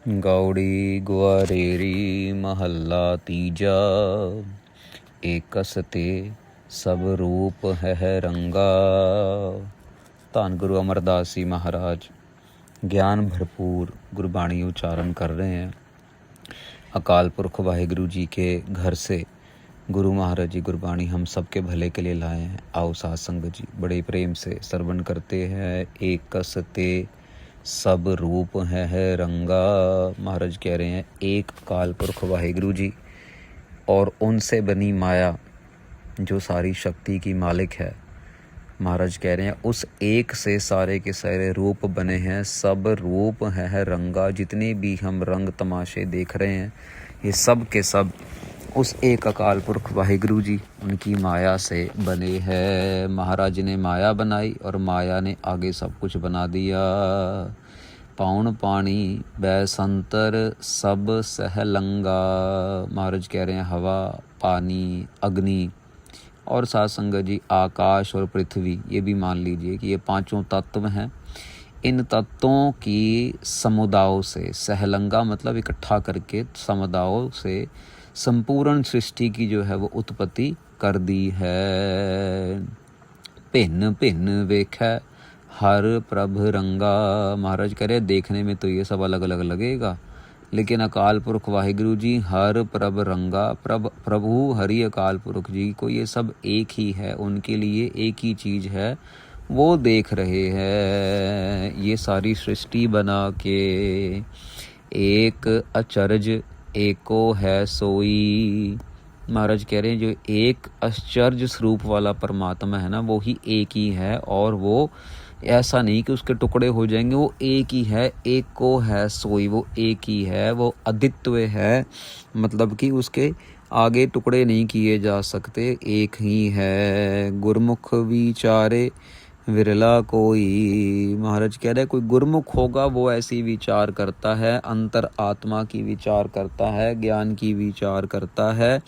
गौड़ी गुआरेरी महल्ला तीजा, एकस ते सब रूप है रंगा। धन गुरु अमरदास जी महाराज ज्ञान भरपूर गुरबाणी उच्चारण कर रहे हैं। अकाल पुरख वाहिगुरु जी के घर से गुरु महाराज जी गुरबाणी हम सबके भले के लिए लाए हैं। आओ साध संगत जी बड़े प्रेम से श्रवण करते हैं। एकस ते सब रूप है रंगा। महाराज कह रहे हैं एक अकाल पुरख वाहिगुरु जी और उनसे बनी माया जो सारी शक्ति की मालिक है। महाराज कह रहे हैं उस एक से सारे के सारे रूप बने हैं। सब रूप है रंगा। जितने भी हम रंग तमाशे देख रहे हैं ये सब के सब उस एक अकाल पुरख वाहिगुरु जी उनकी माया से बने हैं। महाराज ने माया बनाई और माया ने आगे सब कुछ बना दिया। पाउन पानी बैसंतर सब सहलंगा। महाराज कह रहे हैं हवा, पानी, अग्नि और साथ संगत जी आकाश और पृथ्वी, ये भी मान लीजिए कि ये पांचों तत्व हैं। इन तत्वों की समुदायों से, सहलंगा मतलब इकट्ठा करके समुदायों से संपूर्ण सृष्टि की जो है वो उत्पत्ति कर दी है। भिन्न भिन्न वेखै हर प्रभ रंगा। महाराज कह रहे देखने में तो ये सब अलग अलग लगेगा, लेकिन अकाल पुरख वाहिगुरु जी हर प्रभ रंगा। प्रभु हरि अकाल पुरख जी को ये सब एक ही है, उनके लिए एक ही चीज़ है, वो देख रहे हैं। ये सारी सृष्टि बना के एक अचरज एको है सोई। महाराज कह रहे हैं जो एक आश्चर्य स्वरूप वाला परमात्मा है ना, वो ही एक ही है। और वो ऐसा नहीं कि उसके टुकड़े हो जाएंगे, वो एक ही है। एक को है सोई, वो एक ही है, वो अद्वित्व है। मतलब कि उसके आगे टुकड़े नहीं किए जा सकते, एक ही है। गुरमुख विचारे विरला कोई। महाराज कह रहे कोई गुरमुख होगा वो ऐसी विचार करता है, अंतर आत्मा की विचार करता है, ज्ञान की विचार करता है,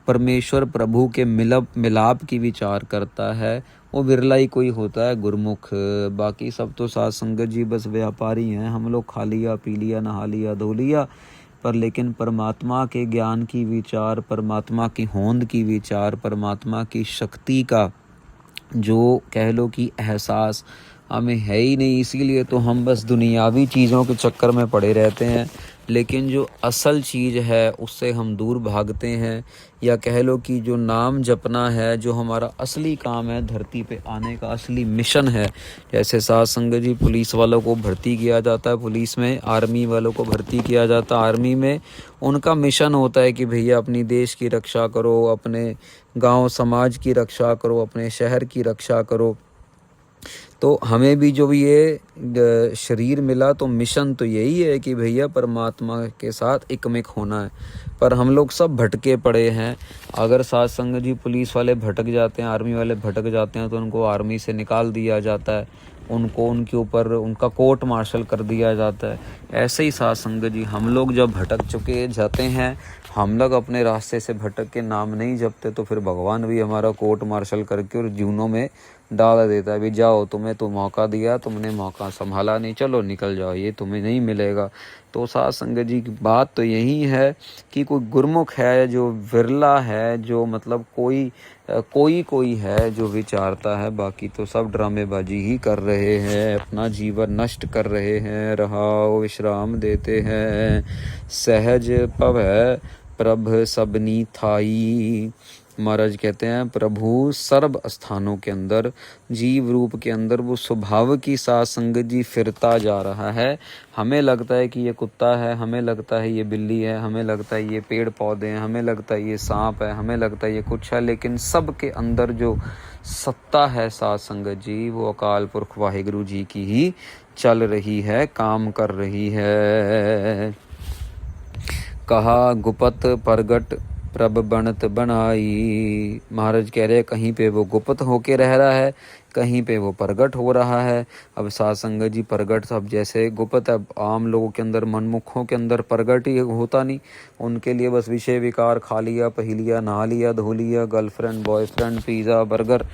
परमेश्वर प्रभु के मिलाप की विचार करता है। वो विरला ही कोई होता है गुरमुख। बाकी सब तो साध संगत जी बस व्यापारी हैं। हम लोग खा लिया, पी लिया, नहा लिया, धो लिया, पर लेकिन परमात्मा के ज्ञान की विचार, परमात्मा की होंद की विचार, परमात्मा की शक्ति का जो कह लो कि एहसास हमें है ही नहीं। इसीलिए तो हम बस दुनियावी चीज़ों के चक्कर में पड़े रहते हैं, लेकिन जो असल चीज़ है उससे हम दूर भागते हैं। या कह लो कि जो नाम जपना है, जो हमारा असली काम है, धरती पे आने का असली मिशन है। जैसे साध संगत जी पुलिस वालों को भर्ती किया जाता है पुलिस में, आर्मी वालों को भर्ती किया जाता है आर्मी में। उनका मिशन होता है कि भैया अपनी देश की रक्षा करो, अपने गांव समाज की रक्षा करो, अपने शहर की रक्षा करो। तो हमें भी जो ये शरीर मिला तो मिशन तो यही है कि भैया परमात्मा के साथ एकमिक होना है। पर हम लोग सब भटके पड़े हैं। अगर साध संगत जी पुलिस वाले भटक जाते हैं, आर्मी वाले भटक जाते हैं, तो उनको आर्मी से निकाल दिया जाता है, उनको उनके ऊपर उनका कोर्ट मार्शल कर दिया जाता है। ऐसे ही साध संगत जी हम लोग जब भटक चुके जाते हैं, हम लोग अपने रास्ते से भटक के नाम नहीं जपते, तो फिर भगवान भी हमारा कोर्ट मार्शल करके और जीवनों में डाल देता है। भी जाओ, तुम्हें तो मौका दिया, तुमने मौका संभाला नहीं, चलो निकल जाओ, ये तुम्हें नहीं मिलेगा। तो साध संगत जी की बात तो यही है कि कोई गुरमुख है जो विरला है, जो मतलब कोई है जो विचारता है। बाकी तो सब ड्रामेबाजी ही कर रहे हैं, अपना जीवन नष्ट कर रहे हैं। रहाओ विश्राम देते हैं। सहज पवै प्रभ सबनी थाई। महाराज कहते हैं प्रभु सर्व स्थानों के अंदर, जीव रूप के अंदर वो स्वभाव की साथ संगत जी फिरता जा रहा है। हमें लगता है कि ये कुत्ता है, हमें लगता है ये बिल्ली है, हमें लगता है ये पेड़ पौधे हैं, हमें लगता है ये सांप है, हमें लगता है ये कुछ है, लेकिन सब के अंदर जो सत्ता है साथ संगत जी, वो अकाल पुरख वाहिगुरु जी की ही चल रही है, काम कर रही है। कहा गुपत प्रगट प्रभ बनत बनाई। महाराज कह रहे कहीं पे वो गुप्त होके रह रहा है, कहीं पे वो प्रगट हो रहा है। अब साध संगत जी प्रगट सब जैसे गुप्त, अब आम लोगों के अंदर, मनमुखों के अंदर प्रगट ही होता नहीं। उनके लिए बस विषय विकार, खा लिया, पही लिया, नहा लिया, धो लिया, गर्लफ्रेंड बॉयफ्रेंड, पिज़्ज़ा बर्गर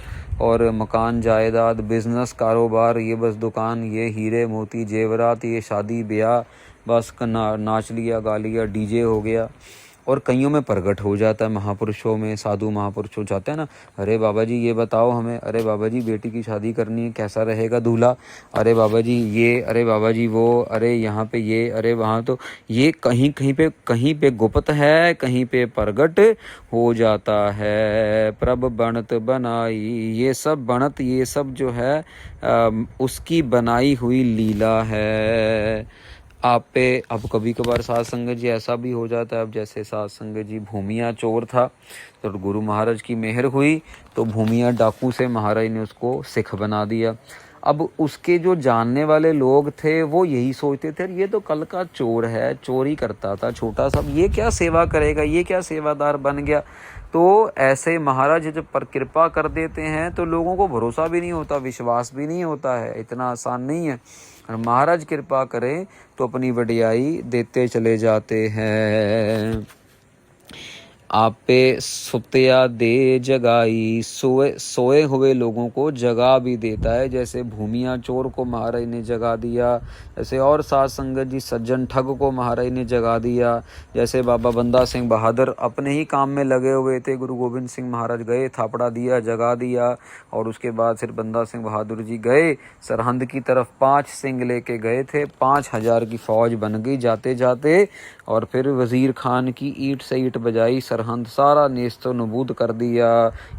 और मकान जायदाद, बिजनेस कारोबार, ये बस दुकान, ये हीरे मोती जेवरात, ये शादी ब्याह, बस नाच लिया, गा लिया, डीजे हो गया। और कईयों में प्रगट हो जाता है, महापुरुषों में, साधु महापुरुषों जाते हैं ना, अरे बाबा जी ये बताओ हमें, अरे बाबा जी बेटी की शादी करनी है, कैसा रहेगा दूल्हा, अरे बाबा जी ये, अरे बाबा जी वो, अरे यहाँ पे ये, अरे वहाँ, तो ये कहीं पे गुप्त है, कहीं पे प्रगट हो जाता है। प्रभ बनत बनाई, ये सब बनत, ये सब जो है उसकी बनाई हुई लीला है। आप पे अब कभी कभार साध संगत जी ऐसा भी हो जाता है, अब जैसे साध संगत जी भूमिया चोर था, तो गुरु महाराज की मेहर हुई तो भूमिया डाकू से महाराज ने उसको सिख बना दिया। अब उसके जो जानने वाले लोग थे वो यही सोचते थे, ये तो कल का चोर है, चोरी करता था छोटा सा, ये क्या सेवा करेगा, ये क्या सेवादार बन गया। तो ऐसे महाराज जब पर कृपा कर देते हैं तो लोगों को भरोसा भी नहीं होता, विश्वास भी नहीं होता है, इतना आसान नहीं है। और महाराज कृपा करें तो अपनी वडियाई देते चले जाते हैं। आपे सुतिया दे जगाई, सोए हुए लोगों को जगा भी देता है, जैसे भूमिया चोर को महाराज ने जगा दिया, जैसे और साध संगत जी सज्जन ठग को महाराज ने जगा दिया। जैसे बाबा बंदा सिंह बहादुर अपने ही काम में लगे हुए थे, गुरु गोविंद सिंह महाराज गए, थापड़ा दिया, जगा दिया, और उसके बाद फिर बंदा सिंह बहादुर जी गए सरहंद की तरफ, 5 सिंह लेके गए थे, 5000 की फौज बन गई जाते जाते, और फिर वजीर खान की ईंट से ईंट बजाई, सरहंद सारा नेस्तो नबूद कर दिया,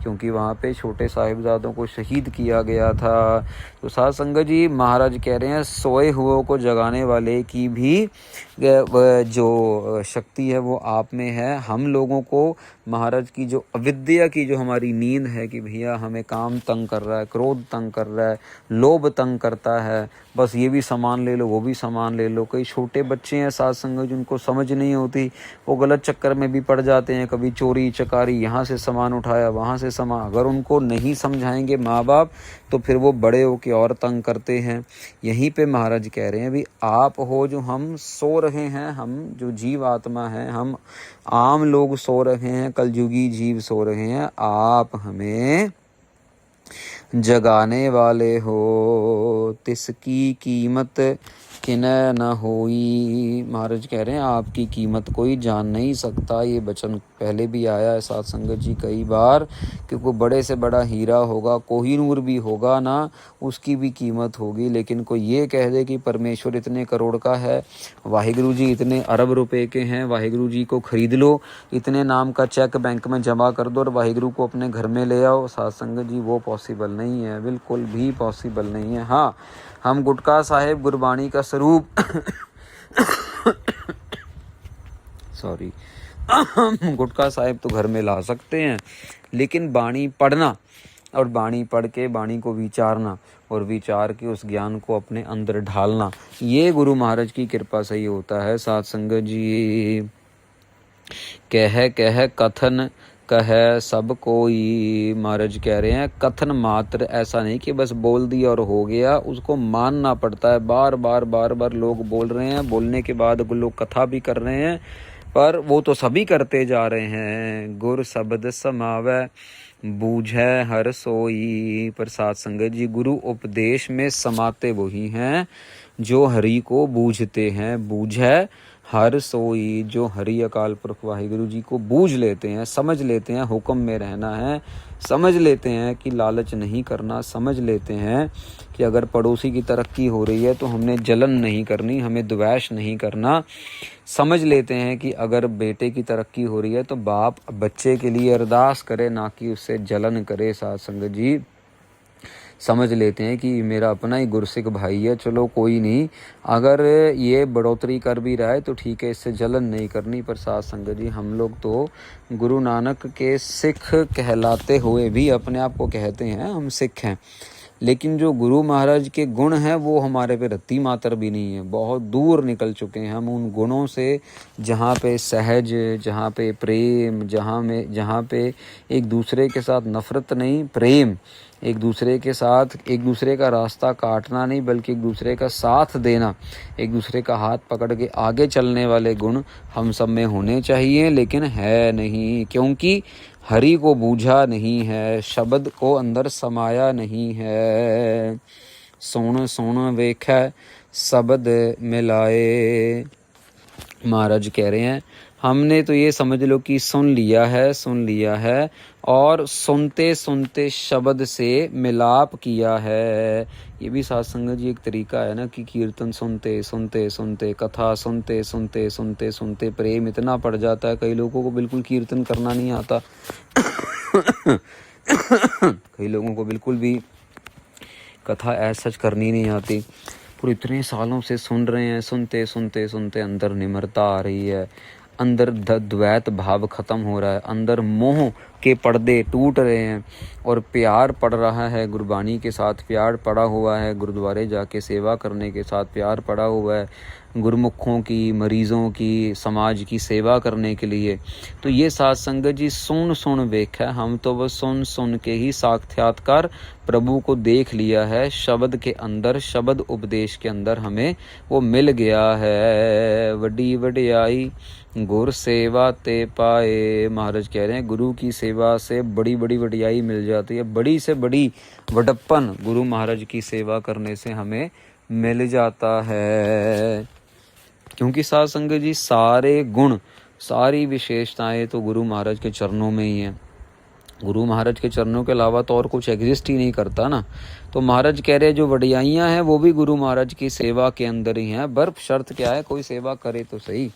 क्योंकि वहाँ पे छोटे साहिबजादों को शहीद किया गया था। तो साध संगत जी महाराज कह रहे हैं सोए हुओं को जगाने वाले की भी जो शक्ति है वो आप में है। हम लोगों को महाराज की जो अविद्या की जो हमारी नींद है कि भैया हमें काम तंग कर रहा है, क्रोध तंग कर रहा है, लोभ तंग करता है, बस ये भी सामान ले लो, वो भी सामान ले लो। कई छोटे बच्चे हैं साध संगत जिनको समझ नहीं होती, वो गलत चक्कर में भी पड़ जाते हैं, कभी चोरी चकारी, यहाँ से सामान उठाया, वहाँ से सामान। अगर उनको नहीं समझाएंगे माँ बाप तो फिर वो बड़े होकर और तंग करते हैं। यहीं पे महाराज कह रहे हैं भी आप हो जो हम सो रहे हैं, हम जो जीव आत्मा है, हम आम लोग सो रहे हैं, कलयुगी जीव सो रहे हैं, आप हमें जगाने वाले हो, तिसकी कीमत किन्ह न होई। महाराज कह रहे हैं आपकी कीमत कोई जान नहीं सकता। ये वचन पहले भी आया है साध संगत जी कई बार, क्योंकि बड़े से बड़ा हीरा होगा, कोहिनूर भी होगा ना, उसकी भी कीमत होगी। लेकिन कोई ये कह दे कि परमेश्वर इतने करोड़ का है, वाहिगुरु जी इतने अरब रुपए के हैं, वाहिगुरु जी को खरीद लो, इतने नाम का चेक बैंक में जमा कर दो और वाहिगुरु को अपने घर में ले आओ, साध संगत जी वो पॉसिबल नहीं है, बिल्कुल भी पॉसिबल नहीं है। हाँ, हम गुटका साहेब गुरबाणी का स्वरूप सॉरी गुटका साहिब तो घर में ला सकते हैं, लेकिन बाणी पढ़ना और बाणी पढ़ के बाणी को विचारना और विचार के उस ज्ञान को अपने अंदर ढालना, ये गुरु महाराज की कृपा से ही होता है। साध संगत जी कह कथन कह सब कोई, महाराज कह रहे हैं कथन मात्र, ऐसा नहीं कि बस बोल दिया और हो गया, उसको मानना पड़ता है। बार बार लोग बोल रहे हैं, बोलने के बाद लोग कथा भी कर रहे हैं, पर वो तो सभी करते जा रहे हैं। गुर शब्द समावै बूझै हर सोई, पर साध संगत जी गुरु उपदेश में समाते वही हैं जो हरि को बूझते हैं। बूझै हर सोई, जो हरि अकाल पुरख वाहिगुरु जी को बूझ लेते हैं, समझ लेते हैं हुक्म में रहना है, समझ लेते हैं कि लालच नहीं करना, समझ लेते हैं कि अगर पड़ोसी की तरक्की हो रही है तो हमने जलन नहीं करनी, हमें द्वेष नहीं करना। समझ लेते हैं कि अगर बेटे की तरक्की हो रही है तो बाप बच्चे के लिए अरदास करे, ना कि उससे जलन करे। साध संगत जी समझ लेते हैं कि मेरा अपना ही गुरसिख भाई है, चलो कोई नहीं, अगर ये बढ़ोतरी कर भी रहा है तो ठीक है, इससे जलन नहीं करनी। पर साध संगत जी हम लोग तो गुरु नानक के सिख कहलाते हुए भी अपने आप को कहते हैं हम सिख हैं, लेकिन जो गुरु महाराज के गुण हैं वो हमारे पे रत्ती मात्र भी नहीं है, बहुत दूर निकल चुके हैं हम उन गुणों से, जहाँ पे सहज, जहाँ पे प्रेम, जहाँ पे एक दूसरे के साथ नफरत नहीं, प्रेम, एक दूसरे के साथ एक दूसरे का रास्ता काटना नहीं बल्कि एक दूसरे का साथ देना, एक दूसरे का हाथ पकड़ के आगे चलने वाले गुण हम सब में होने चाहिए, लेकिन है नहीं, क्योंकि हरि को बूझा नहीं है, शब्द को अंदर समाया नहीं है। सोण सोण वेखै शब्द मिलाए, महाराज कह रहे हैं हमने तो ये समझ लो कि सुन लिया है और सुनते सुनते शब्द से मिलाप किया है। ये भी साध संगत जी एक तरीका है ना कि कीर्तन सुनते सुनते सुनते, कथा सुनते सुनते सुनते सुनते प्रेम इतना पड़ जाता है। कई लोगों को बिल्कुल कीर्तन करना नहीं आता कई लोगों को बिल्कुल भी कथा ऐसा सच करनी नहीं आती, पर इतने सालों से सुन रहे हैं, सुनते सुनते सुनते अंदर निम्रता आ रही है, अंदर द्वैत भाव खत्म हो रहा है, अंदर मोह के पर्दे टूट रहे हैं और प्यार पड़ रहा है। गुरबाणी के साथ प्यार पड़ा हुआ है, गुरुद्वारे जाके सेवा करने के साथ प्यार पड़ा हुआ है, गुरमुखों की, मरीज़ों की, समाज की सेवा करने के लिए। तो ये साध संगत जी सुन सुन वेखा, हम तो बस सुन सुन के ही साक्षात्कार प्रभु को देख लिया है। शब्द के अंदर, शब्द उपदेश के अंदर हमें वो मिल गया है। वड्डी वड्याई गुर सेवा ते पाए। महाराज कह रहे हैं गुरु की सेवा से बड़ी बड़ी वड्याई मिल जाती है, बड़ी से बड़ी वडप्पन गुरु महाराज की सेवा करने से हमें मिल जाता है। क्योंकि साध संगत जी सारे गुण, सारी विशेषताएं तो गुरु महाराज के चरणों में ही हैं। गुरु महाराज के चरणों के अलावा तो और कुछ एग्जिस्ट ही नहीं करता ना। तो महाराज कह रहे जो वड्याइयाँ हैं वो भी गुरु महाराज की सेवा के अंदर ही हैं। बर्फ शर्त क्या है, कोई सेवा करे तो सही,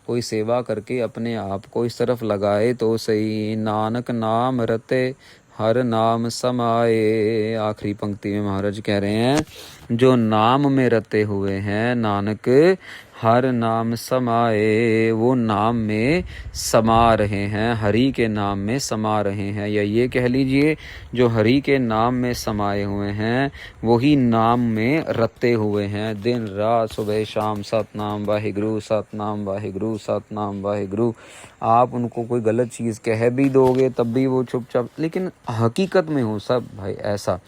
कोई सेवा करके अपने आप को इस तरफ लगाए तो सही। नानक नाम रते हर नाम समाए। आखिरी पंक्ति में महाराज कह रहे हैं जो नाम में रते हुए हैं नानक हर नाम समाए, वो नाम में समा रहे हैं, हरि के नाम में समा रहे हैं। या ये कह लीजिए जो हरि के नाम में समाये हुए हैं वही नाम में रते हुए हैं। दिन रात सुबह शाम सतनाम वाहिगुरु, सतनाम वाहिगुरु, सतनाम वाहिगुरु। आप उनको कोई गलत चीज़ कह भी दोगे तब भी वो चुपचाप, लेकिन हकीकत में हो सब भाई ऐसा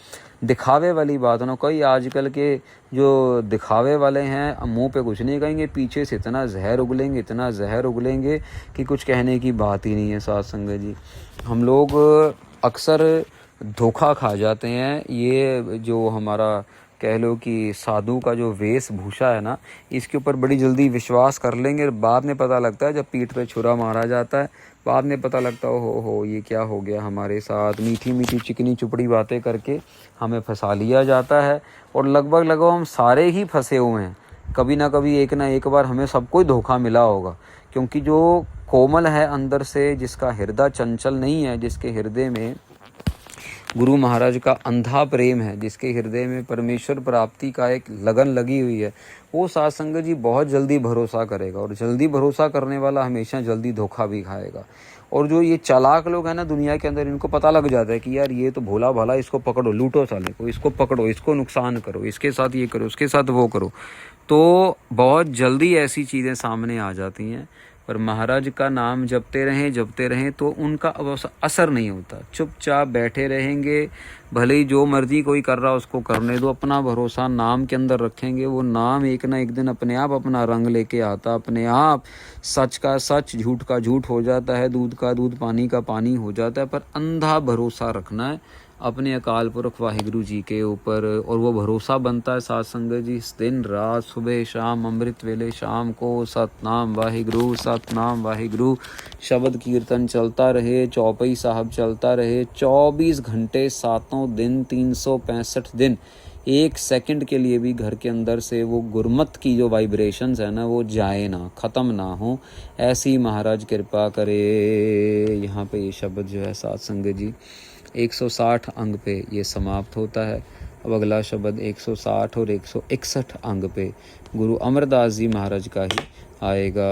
दिखावे वाली बात ना। कोई आजकल के जो दिखावे वाले हैं मुंह पे कुछ नहीं कहेंगे, पीछे से इतना जहर उगलेंगे, इतना जहर उगलेंगे कि कुछ कहने की बात ही नहीं है। साध संगत जी हम लोग अक्सर धोखा खा जाते हैं। ये जो हमारा कह लो कि साधु का जो वेशभूषा है ना, इसके ऊपर बड़ी जल्दी विश्वास कर लेंगे। बाद में पता लगता है जब पीठ पे छुरा मारा जाता है, बाद में पता लगता है हो ये क्या हो गया हमारे साथ। मीठी मीठी चिकनी चुपड़ी बातें करके हमें फंसा लिया जाता है और लगभग हम सारे ही फंसे हुए हैं। कभी ना कभी एक ना एक बार हमें सबको ही धोखा मिला होगा। क्योंकि जो कोमल है अंदर से, जिसका हृदय चंचल नहीं है, जिसके हृदय में गुरु महाराज का अंधा प्रेम है, जिसके हृदय में परमेश्वर प्राप्ति का एक लगन लगी हुई है, वो साध संगत जी बहुत जल्दी भरोसा करेगा। और जल्दी भरोसा करने वाला हमेशा जल्दी धोखा भी खाएगा। और जो ये चालाक लोग हैं ना दुनिया के अंदर, इनको पता लग जाता है कि यार ये तो भोला भाला, इसको पकड़ो, लूटो साले को, इसको पकड़ो, इसको नुकसान करो, इसके साथ ये करो, उसके साथ वो करो। तो बहुत जल्दी ऐसी चीज़ें सामने आ जाती हैं। पर महाराज का नाम जपते रहें तो उनका असर नहीं होता। चुपचाप बैठे रहेंगे, भले ही जो मर्जी कोई कर रहा उसको करने दो, अपना भरोसा नाम के अंदर रखेंगे। वो नाम एक ना एक दिन अपने आप अपना रंग लेके आता, अपने आप सच का सच, झूठ का झूठ हो जाता है, दूध का दूध, पानी का पानी हो जाता है। पर अंधा भरोसा रखना है अपने अकाल पुरख वाहिगुरु जी के ऊपर, और वो भरोसा बनता है साध संगत जी दिन रात सुबह शाम अमृत वेले शाम को सतनाम वाहिगुरु, सतनाम वाहिगुरु शब्द कीर्तन चलता रहे, चौपाई साहब चलता रहे 24 घंटे 7 दिन 365 दिन। एक सेकंड के लिए भी घर के अंदर से वो गुरमत की जो वाइब्रेशंस है ना वो जाए ना, ख़त्म ना हो, ऐसी महाराज कृपा करे। यहाँ पे ये शब्द जो है साध संगत जी 160 अंग पे ये समाप्त होता है। अब अगला शब्द 160 और 161 अंग पे गुरु अमरदास जी महाराज का ही आएगा।